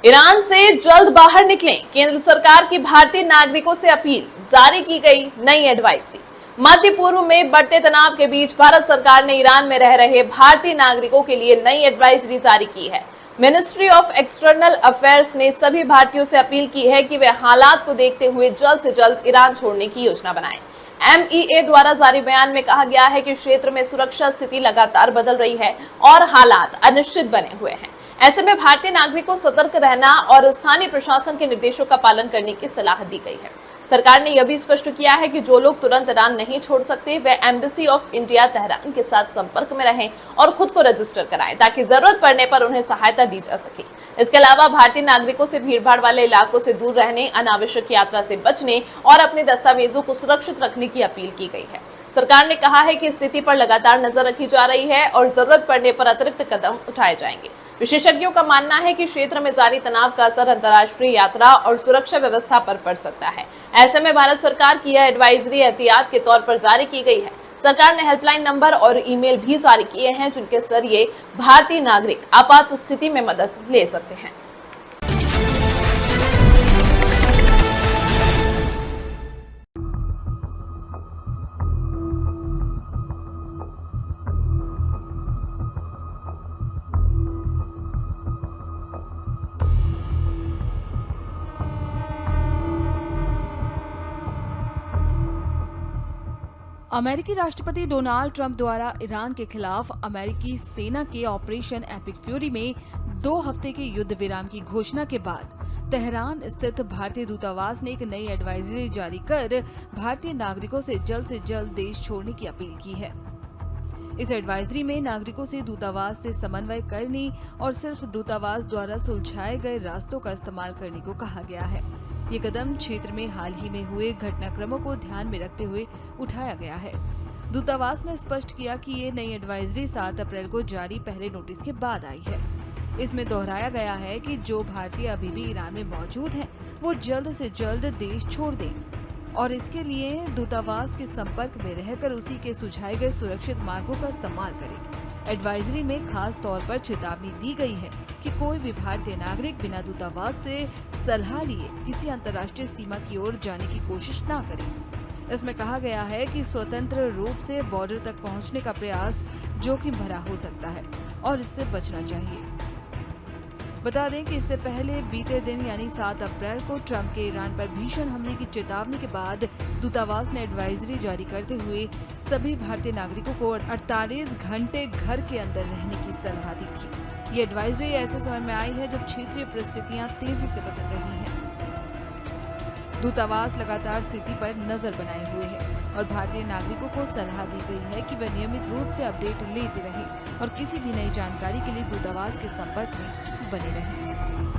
Iran से जल्द बाहर निकलें, केंद्र सरकार की भारतीय नागरिकों से अपील। जारी की गई नई एडवाइजरी। मध्य पूर्व में बढ़ते तनाव के बीच भारत सरकार ने ईरान में रह रहे भारतीय नागरिकों के लिए नई एडवाइजरी जारी की है। मिनिस्ट्री ऑफ एक्सटर्नल अफेयर्स ने सभी भारतीयों से अपील की है कि वे हालात को देखते हुए जल्द से जल्द ईरान छोड़ने की योजना बनाएं। MEA द्वारा जारी बयान में कहा गया है कि क्षेत्र में सुरक्षा स्थिति लगातार बदल रही है और हालात अनिश्चित बने हुए हैं। ऐसे में भारतीय नागरिकों को सतर्क रहना और स्थानीय प्रशासन के निर्देशों का पालन करने की सलाह दी गई है। सरकार ने यह भी स्पष्ट किया है कि जो लोग तुरंत ईरान नहीं छोड़ सकते वे एम्बेसी ऑफ इंडिया तेहरान के साथ संपर्क में रहें और खुद को रजिस्टर कराएं ताकि जरूरत पड़ने पर उन्हें सहायता दी जा सके। इसके अलावा भारतीय नागरिकों से भीड़भाड़ वाले इलाकों से दूर रहने, अनावश्यक यात्रा से बचने और अपने दस्तावेजों को सुरक्षित रखने की अपील की गई है। सरकार ने कहा है कि स्थिति पर लगातार नजर रखी जा रही है और जरूरत पड़ने पर अतिरिक्त कदम उठाए जाएंगे। विशेषज्ञों का मानना है कि क्षेत्र में जारी तनाव का असर अंतर्राष्ट्रीय यात्रा और सुरक्षा व्यवस्था पर पड़ सकता है। ऐसे में भारत सरकार की यह एडवाइजरी एहतियात के तौर पर जारी की गई है। सरकार ने हेल्पलाइन नंबर और ईमेल भी जारी किए हैं जिनके जरिए भारतीय नागरिक आपात स्थिति में मदद ले सकते हैं। अमेरिकी राष्ट्रपति डोनाल्ड ट्रंप द्वारा ईरान के खिलाफ अमेरिकी सेना के ऑपरेशन एपिक फ्यूरी में 2 हफ्ते के युद्ध विराम की घोषणा के बाद तेहरान स्थित भारतीय दूतावास ने एक नई एडवाइजरी जारी कर भारतीय नागरिकों से जल्द देश छोड़ने की अपील की है। इस एडवाइजरी में नागरिकों से दूतावास से समन्वय करने और सिर्फ दूतावास द्वारा सुलझाए गए रास्तों का इस्तेमाल करने को कहा गया है। ये कदम क्षेत्र में हाल ही में हुए घटनाक्रमों को ध्यान में रखते हुए उठाया गया है। दूतावास ने स्पष्ट किया कि ये नई एडवाइजरी 7 अप्रैल को जारी पहले नोटिस के बाद आई है। इसमें दोहराया गया है कि जो भारतीय अभी भी ईरान में मौजूद हैं, वो जल्द से जल्द देश छोड़ दें और इसके लिए दूतावास के संपर्क में रहकर उसी के सुझाए गए सुरक्षित मार्गों का इस्तेमाल करें। एडवाइजरी में खास तौर पर चेतावनी दी गई है कि कोई भी भारतीय नागरिक बिना दूतावास से सलाह लिए किसी अंतर्राष्ट्रीय सीमा की ओर जाने की कोशिश न करे। इसमें कहा गया है कि स्वतंत्र रूप से बॉर्डर तक पहुंचने का प्रयास जोखिम भरा हो सकता है और इससे बचना चाहिए। बता दें कि इससे पहले बीते दिन यानी 7 अप्रैल को ट्रंप के ईरान पर भीषण हमले की चेतावनी के बाद दूतावास ने एडवाइजरी जारी करते हुए सभी भारतीय नागरिकों को 48 घंटे घर के अंदर रहने की सलाह दी थी। ये एडवाइजरी ऐसे समय में आई है जब क्षेत्रीय परिस्थितियां तेजी से बदल रही हैं। दूतावास लगातार स्थिति पर नजर बनाए हुए है और भारतीय नागरिकों को सलाह दी गई है कि वे नियमित रूप से अपडेट लेते रहें और किसी भी नई जानकारी के लिए दूतावास के संपर्क में बने रहें।